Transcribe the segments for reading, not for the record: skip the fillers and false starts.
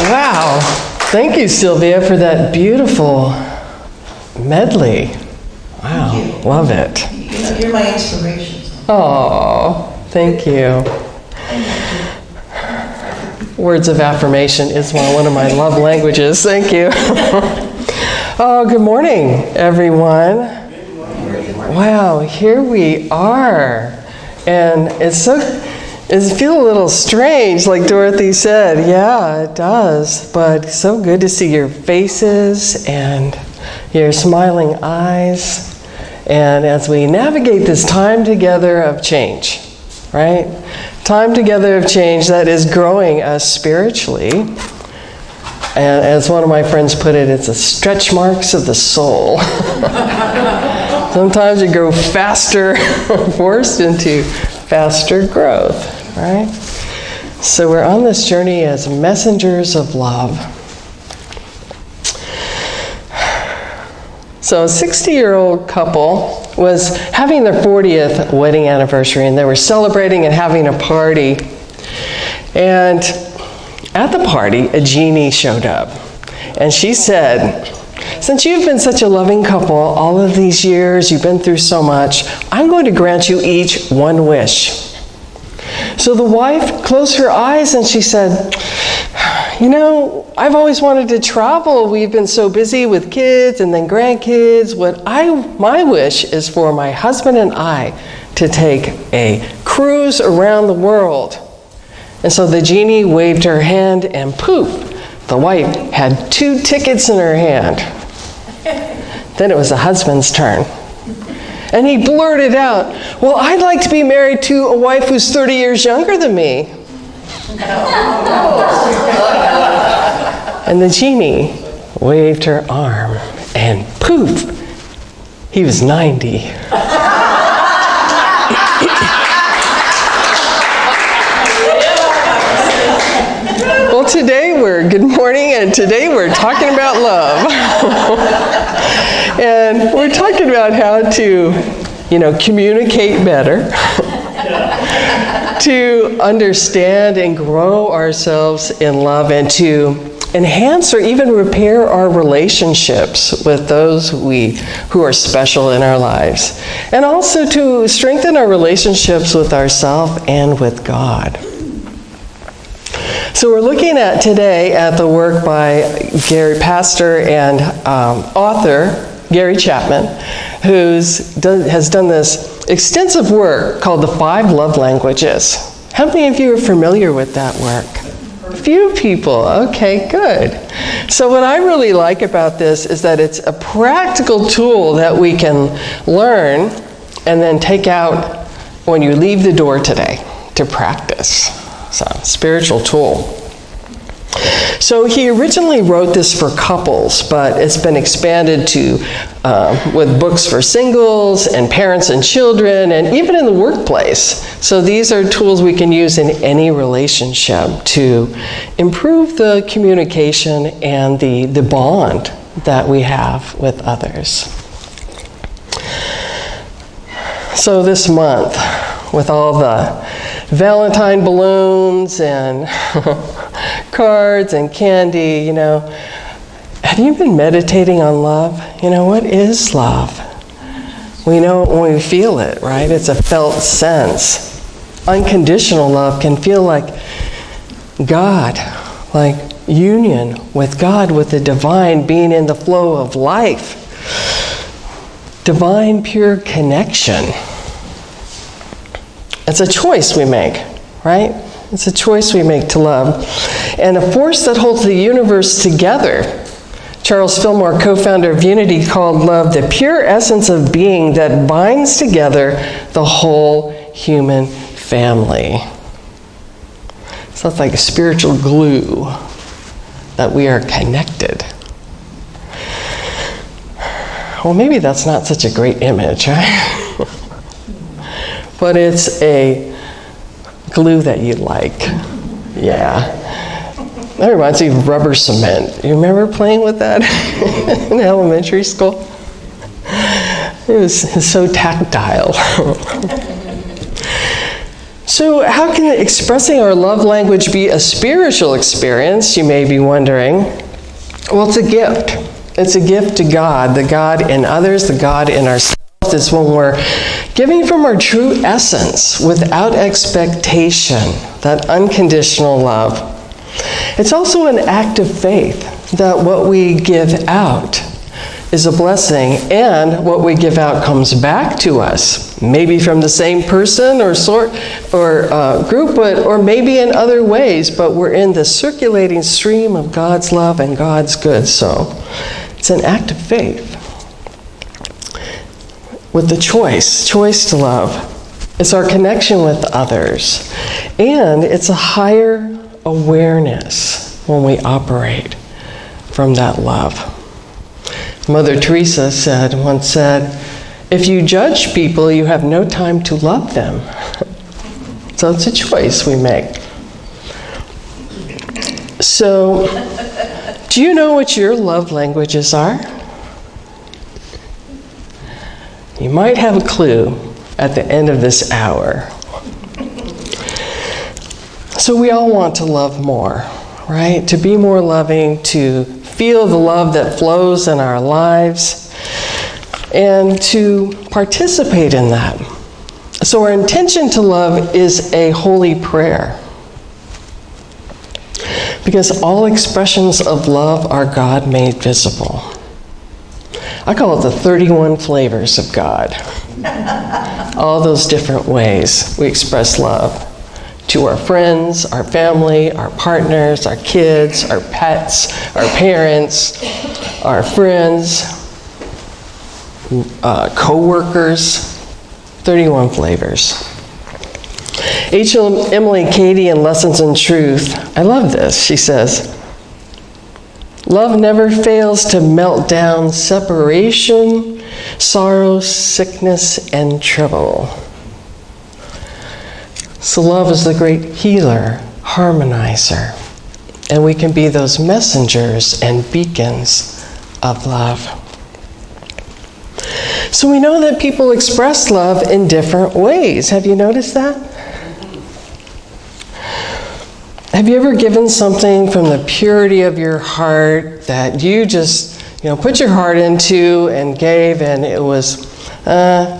Wow. Thank you, Sylvia, for that beautiful medley. Wow. Love it. You're my inspiration. Oh, thank you. Words of affirmation is one of my love languages. Thank you. Oh, good morning, everyone. Wow, here we are. And it feels a little strange, like Dorothy said. Yeah, it does. But so good to see your faces and your smiling eyes. And as we navigate this time together of change, right? Time together of change that is growing us spiritually. And as one of my friends put it, it's a stretch marks of the soul. Sometimes you grow faster, forced into faster growth, right? So we're on this journey as messengers of love. So a 60-year-old couple was having their 40th wedding anniversary, and they were celebrating and having a party. And at the party, a genie showed up. And she said, "Since you've been such a loving couple all of these years, you've been through so much, I'm going to grant you each one wish." So the wife closed her eyes and she said, "You know, I've always wanted to travel. We've been so busy with kids and then grandkids. My wish is for my husband and I to take a cruise around the world." And so the genie waved her hand and poof, the wife had 2 tickets in her hand. Then it was the husband's turn. And he blurted out, "Well, I'd like to be married to a wife who's 30 years younger than me." And the genie waved her arm, and poof, he was 90. Well, good morning, and today we're talking about love. And we're talking about how to, communicate better, to understand and grow ourselves in love, and to enhance or even repair our relationships with those who are special in our lives, and also to strengthen our relationships with ourselves and with God. So we're looking at today at the work by pastor and author Gary Chapman, who has done this extensive work called The 5 Love Languages. How many of you are familiar with that work? A few people. Okay, good. So what I really like about this is that it's a practical tool that we can learn and then take out when you leave the door today to practice. So, spiritual tool. So he originally wrote this for couples, but it's been expanded to with books for singles and parents and children, and even in the workplace. So these are tools we can use in any relationship to improve the communication and the bond that we have with others. So this month, with all the Valentine balloons and cards and candy, have you been meditating on love? What is love? We know it when we feel it, right? It's a felt sense. Unconditional love can feel like God, like union with God, with the divine, being in the flow of life. Divine, pure connection. It's a choice we make, right? It's a choice we make to love. And a force that holds the universe together. Charles Fillmore, co-founder of Unity, called love the pure essence of being that binds together the whole human family. So it's like a spiritual glue that we are connected. Well, maybe that's not such a great image, right? But it's a glue that you like. Yeah. That reminds me of rubber cement. You remember playing with that in elementary school? It was so tactile. So how can expressing our love language be a spiritual experience, you may be wondering? Well, it's a gift. It's a gift to God, the God in others, the God in ourselves. It's when we're giving from our true essence without expectation, that unconditional love. It's also an act of faith that what we give out is a blessing, and what we give out comes back to us, maybe from the same person or group, or maybe in other ways, but we're in the circulating stream of God's love and God's good. So it's an act of faith with the choice to love. It's our connection with others, and it's a higher awareness when we operate from that love. Mother Teresa once said, if you judge people, you have no time to love them. So it's a choice we make. So, do you know what your love languages are? You might have a clue at the end of this hour. So we all want to love more, right? To be more loving, to feel the love that flows in our lives, and to participate in that. So our intention to love is a holy prayer, because all expressions of love are God made visible. I call it the 31 flavors of God. All those different ways we express love to our friends, our family, our partners, our kids, our pets, our parents, our friends, co-workers. 31 flavors. Emily Cady in Lessons in Truth, I love this. She says, love never fails to melt down separation, sorrow, sickness, and trouble. So love is the great healer, harmonizer, and we can be those messengers and beacons of love. So we know that people express love in different ways. Have you noticed that? Have you ever given something from the purity of your heart that you just, put your heart into and gave, and it was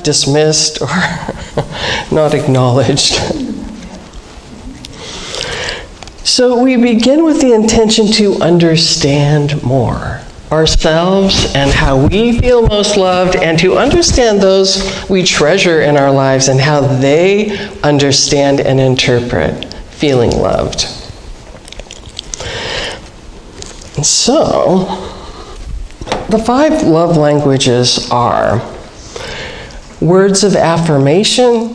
dismissed or not acknowledged? So we begin with the intention to understand more ourselves and how we feel most loved, and to understand those we treasure in our lives and how they understand and interpret feeling loved. And so, the 5 love languages are words of affirmation,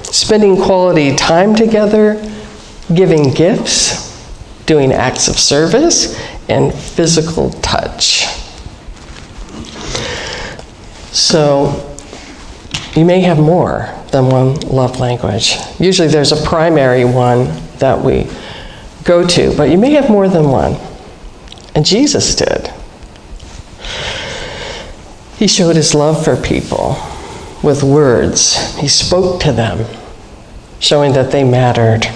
spending quality time together, giving gifts, doing acts of service, and physical touch. So, you may have more than one love language. Usually there's a primary one that we go to, but you may have more than one. And Jesus did. He showed his love for people with words. He spoke to them, showing that they mattered.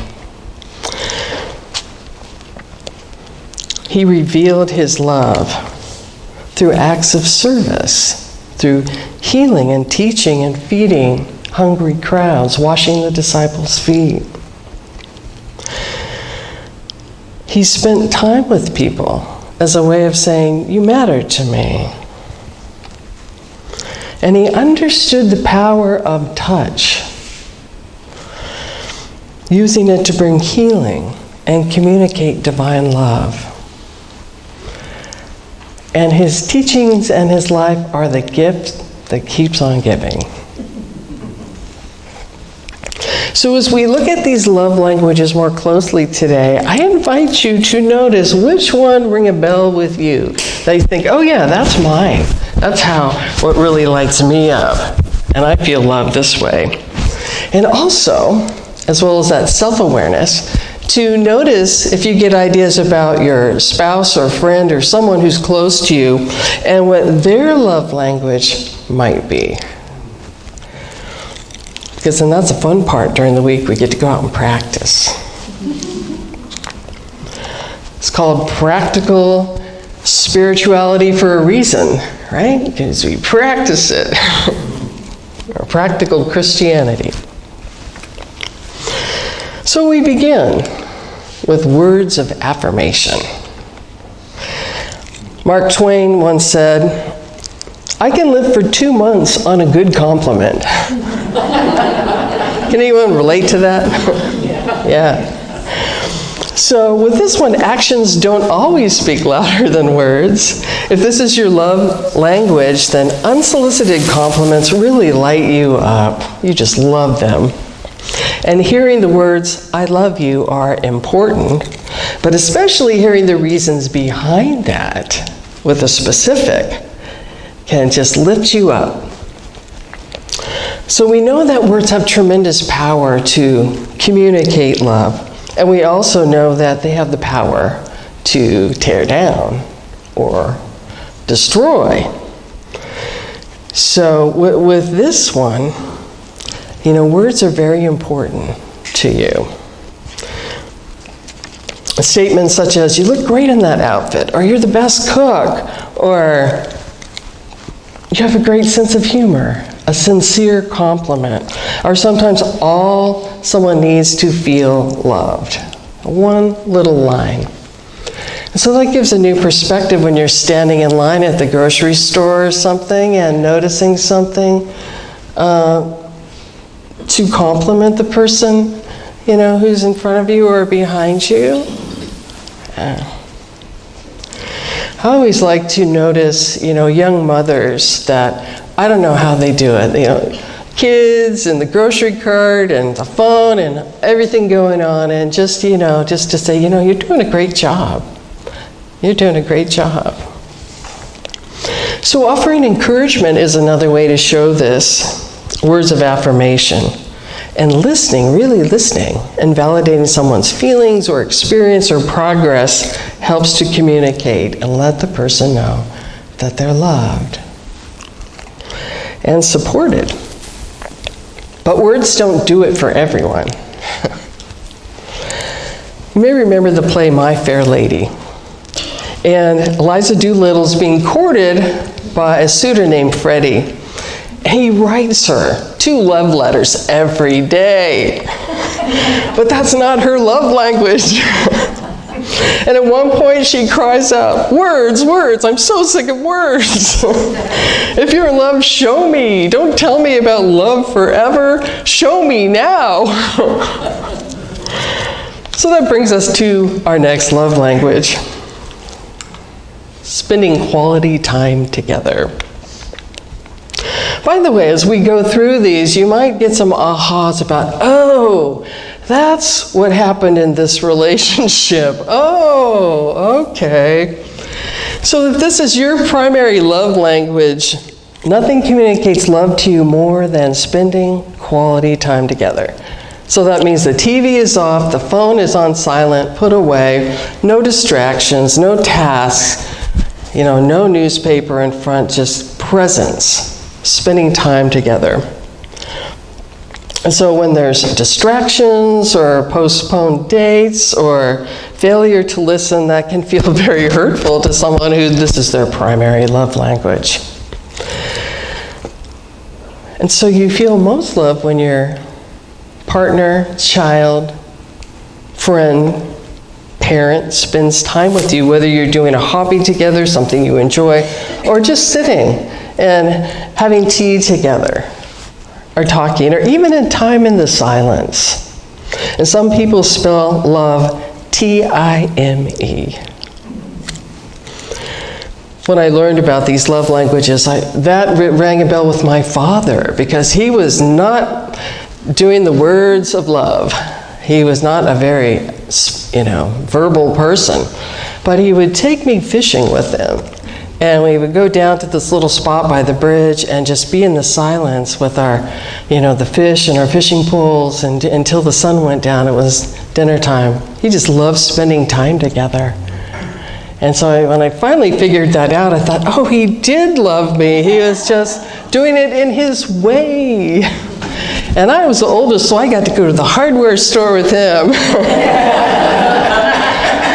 He revealed his love through acts of service, through healing and teaching and feeding hungry crowds, washing the disciples' feet. He spent time with people as a way of saying, you matter to me. And he understood the power of touch, using it to bring healing and communicate divine love. And his teachings and his life are the gift that keeps on giving. So as we look at these love languages more closely today, I invite you to notice which one ring a bell with you. That you think, oh yeah, that's mine. That's what really lights me up. And I feel loved this way. And also, as well as that self-awareness, to notice if you get ideas about your spouse or friend or someone who's close to you and what their love language might be. because then that's the fun part during the week. We get to go out and practice. It's called practical spirituality for a reason, right? Because we practice it. Or practical Christianity. So we begin with words of affirmation. Mark Twain once said, "I can live for 2 months on a good compliment." Can anyone relate to that? Yeah. So with this one, actions don't always speak louder than words. If this is your love language, then unsolicited compliments really light you up. You just love them. And hearing the words, "I love you," are important, but especially hearing the reasons behind that with a specific can just lift you up. So we know that words have tremendous power to communicate love. And we also know that they have the power to tear down or destroy. So with this one, words are very important to you. Statements such as, "You look great in that outfit," or "You're the best cook," or "You have a great sense of humor," a sincere compliment, are sometimes all someone needs to feel loved. One little line. And so that gives a new perspective when you're standing in line at the grocery store or something and noticing something to compliment the person, who's in front of you or behind you. I always like to notice, young mothers that, I don't know how they do it, kids and the grocery cart and the phone and everything going on, and just to say, "You're doing a great job. You're doing a great job." So offering encouragement is another way to show this, words of affirmation. And listening, really listening, and validating someone's feelings or experience or progress helps to communicate and let the person know that they're loved and supported. But words don't do it for everyone. You may remember the play My Fair Lady. And Eliza Doolittle's being courted by a suitor named Freddie. He writes her 2 love letters every day. But that's not her love language. And at one point she cries out, "Words, words, I'm so sick of words. If you're in love, show me. Don't tell me about love forever. Show me now." So that brings us to our next love language. Spending quality time together. By the way, as we go through these, you might get some ahas about, "Oh, that's what happened in this relationship. Oh, okay." So if this is your primary love language, nothing communicates love to you more than spending quality time together. So that means the TV is off, the phone is on silent, put away, no distractions, no tasks, no newspaper in front, just presence. Spending time together. And so when there's distractions or postponed dates or failure to listen, that can feel very hurtful to someone who this is their primary love language. And so you feel most love when your partner, child, friend, parent spends time with you, whether you're doing a hobby together, something you enjoy, or just sitting and having tea together, or talking, or even in time in the silence. And some people spell love T-I-M-E. When I learned about these love languages, that rang a bell with my father, because he was not doing the words of love. He was not a very, verbal person, but he would take me fishing with him. And we would go down to this little spot by the bridge and just be in the silence with our, the fish and our fishing poles, and until the sun went down. It was dinner time. He just loved spending time together. And so when I finally figured that out, I thought, oh, he did love me. He was just doing it in his way. And I was the oldest, so I got to go to the hardware store with him.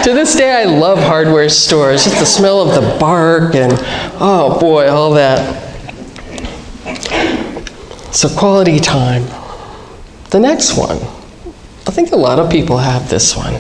To this day, I love hardware stores. Just the smell of the bark and, oh boy, all that. So quality time. The next one. I think a lot of people have this one.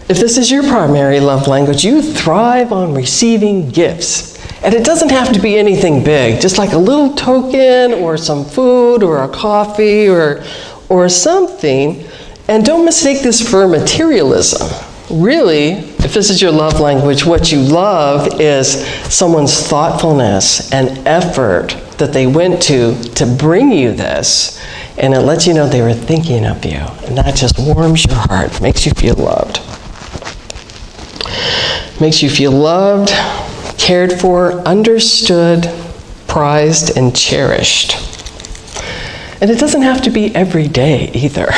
If this is your primary love language, you thrive on receiving gifts. And it doesn't have to be anything big, just like a little token or some food or a coffee or something. And don't mistake this for materialism. Really, if this is your love language, what you love is someone's thoughtfulness and effort that they went to bring you this. And it lets you know they were thinking of you. And that just warms your heart, makes you feel loved. Makes you feel loved, cared for, understood, prized, and cherished. And it doesn't have to be every day either,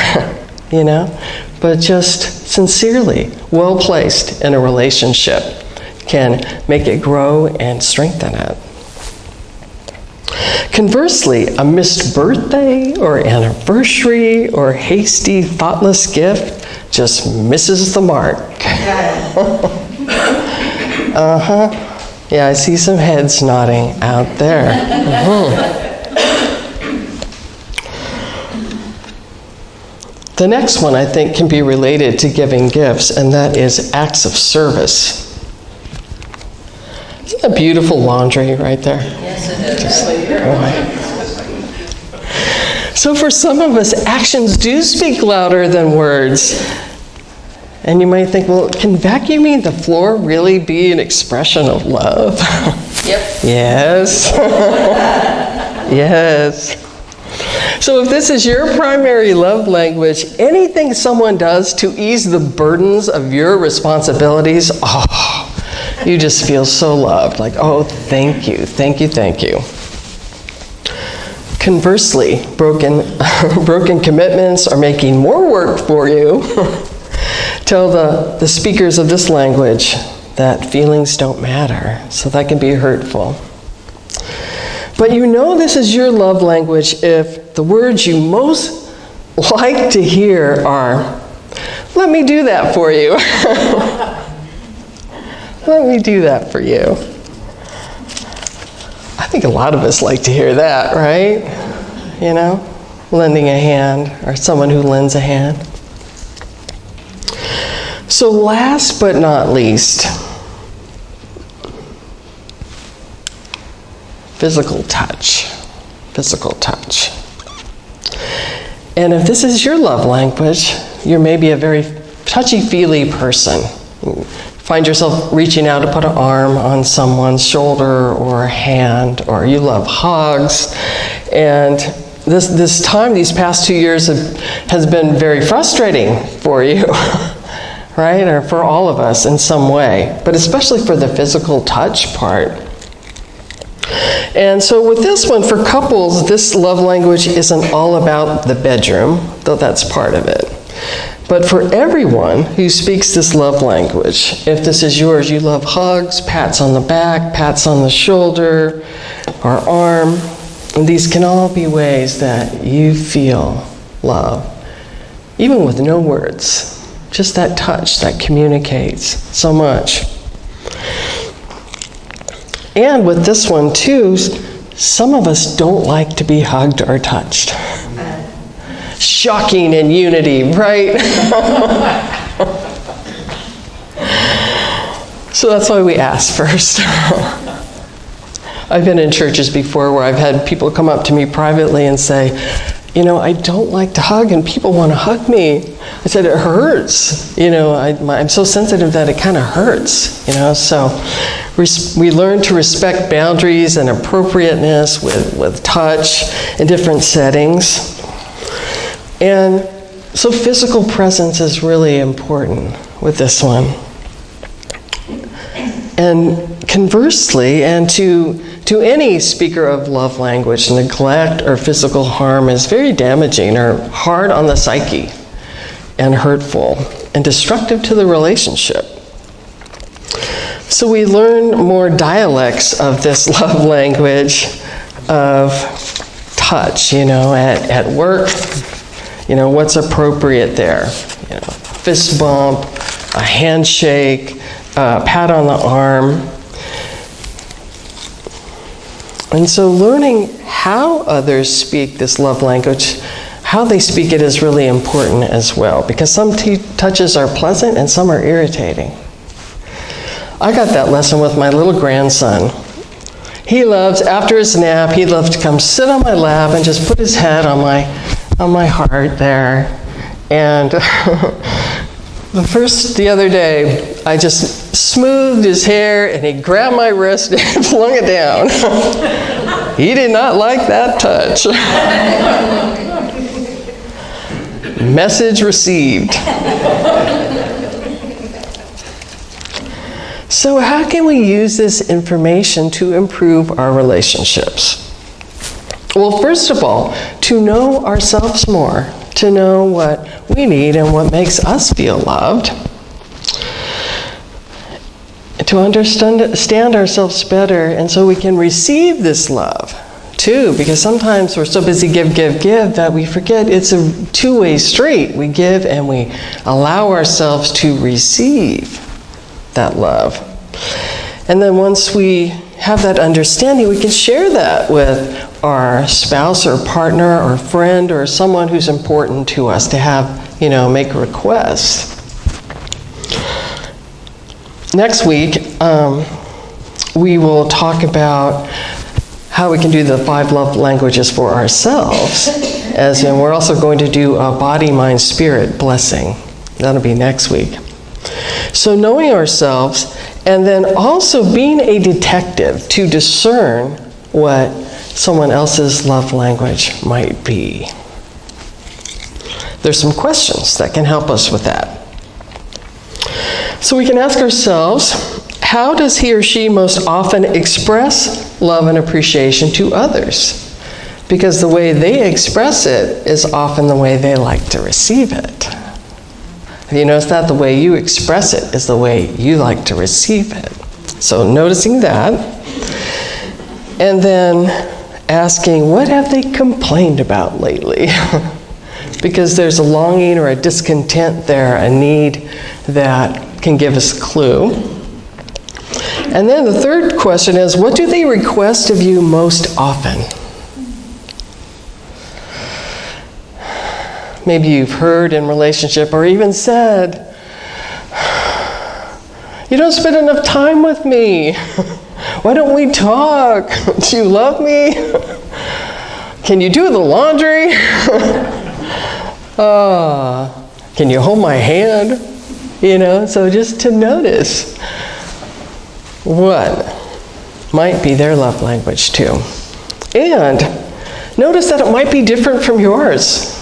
you know, but just sincerely, well placed in a relationship can make it grow and strengthen it. Conversely, a missed birthday or anniversary or hasty, thoughtless gift just misses the mark. Uh-huh. Yeah, I see some heads nodding out there. The next one, I think, can be related to giving gifts, and that is acts of service. Isn't that beautiful laundry right there? Yes, it is. So for some of us, actions do speak louder than words. And you might think, well, can vacuuming the floor really be an expression of love? Yep. Yes. Yes. So if this is your primary love language, anything someone does to ease the burdens of your responsibilities, oh, you just feel so loved. Like, oh, thank you, thank you, thank you. Conversely, broken commitments are making more work for you. Tell the speakers of this language that feelings don't matter, so that can be hurtful. But you know this is your love language if the words you most like to hear are, let me do that for you. Let me do that for you. I think a lot of us like to hear that, right? You know, lending a hand or someone who lends a hand. So last but not least, physical touch. Physical touch. And if this is your love language, you're maybe a very touchy-feely person. You find yourself reaching out to put an arm on someone's shoulder or a hand, or you love hugs. And this time, these past 2 years has been very frustrating for you. Right? Or for all of us in some way, but especially for the physical touch part. And so with this one, for couples, this love language isn't all about the bedroom, though that's part of it. But for everyone who speaks this love language, if this is yours, you love hugs, pats on the back, pats on the shoulder, or arm. And these can all be ways that you feel love, even with no words. Just that touch that communicates so much. And with this one too, some of us don't like to be hugged or touched. Shocking in unity, right? So that's why we ask first. I've been in churches before where I've had people come up to me privately and say, you know, I don't like to hug and people want to hug me. I said, it hurts. You know, I'm so sensitive that it kind of hurts, you know. So we learn to respect boundaries and appropriateness with touch in different settings. And so physical presence is really important with this one. And conversely, and to any speaker of love language, neglect or physical harm is very damaging or hard on the psyche and hurtful and destructive to the relationship. So we learn more dialects of this love language of touch, at work, what's appropriate there? Fist bump, a handshake, a pat on the arm. And so learning how others speak this love language, how they speak it is really important as well, because some touches are pleasant and some are irritating. I got that lesson with my little grandson. He loves, after his nap, he loves to come sit on my lap and just put his head on my heart there. And the other day, I just smoothed his hair and he grabbed my wrist and flung it down. He did not like that touch. Message received. So how can we use this information to improve our relationships? Well, first of all, to know ourselves more, to know what we need and what makes us feel loved, to understand ourselves better, and so we can receive this love too, because sometimes we're so busy give that we forget it's a two-way street. We give and we allow ourselves to receive that love. And then once we have that understanding, we can share that with our spouse or partner or friend or someone who's important to us to have, make requests. Next week, we will talk about how we can do the 5 love languages for ourselves. We're also going to do a body, mind, spirit blessing. That'll be next week. So knowing ourselves, and then also being a detective to discern what someone else's love language might be. There's some questions that can help us with that. So we can ask ourselves, how does he or she most often express love and appreciation to others? Because the way they express it is often the way they like to receive it. Have you noticed that? The way you express it is the way you like to receive it. So noticing that, and then asking, what have they complained about lately? Because there's a longing or a discontent there, a need that can give us a clue. And then the third question is, what do they request of you most often? Maybe you've heard in relationship or even said, you don't spend enough time with me. Why don't we talk? Do you love me? Can you do the laundry? Can you hold my hand? So just to notice what might be their love language too. And notice that it might be different from yours.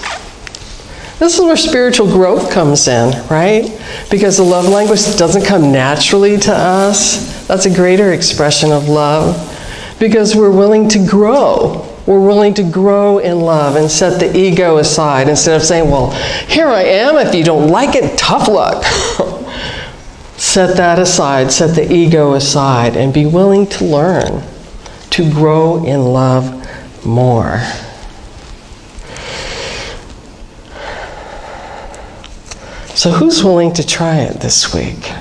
This is where spiritual growth comes in, right? Because the love language doesn't come naturally to us. That's a greater expression of love. Because we're willing to grow. We're willing to grow in love and set the ego aside instead of saying, well, here I am. If you don't like it, tough luck. Set that aside, set the ego aside, and be willing to learn, to grow in love more. So who's willing to try it this week?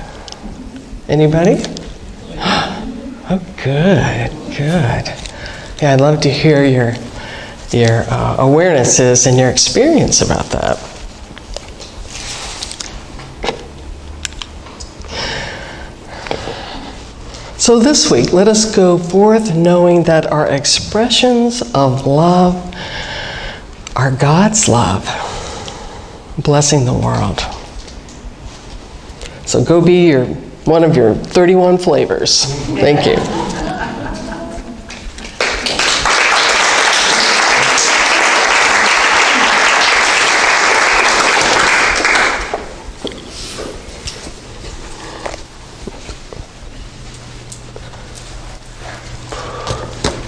Anybody? Oh, good. Yeah, I'd love to hear your awarenesses and your experience about that. So this week, let us go forth knowing that our expressions of love are God's love, blessing the world. So go be one of your 31 flavors. Thank you.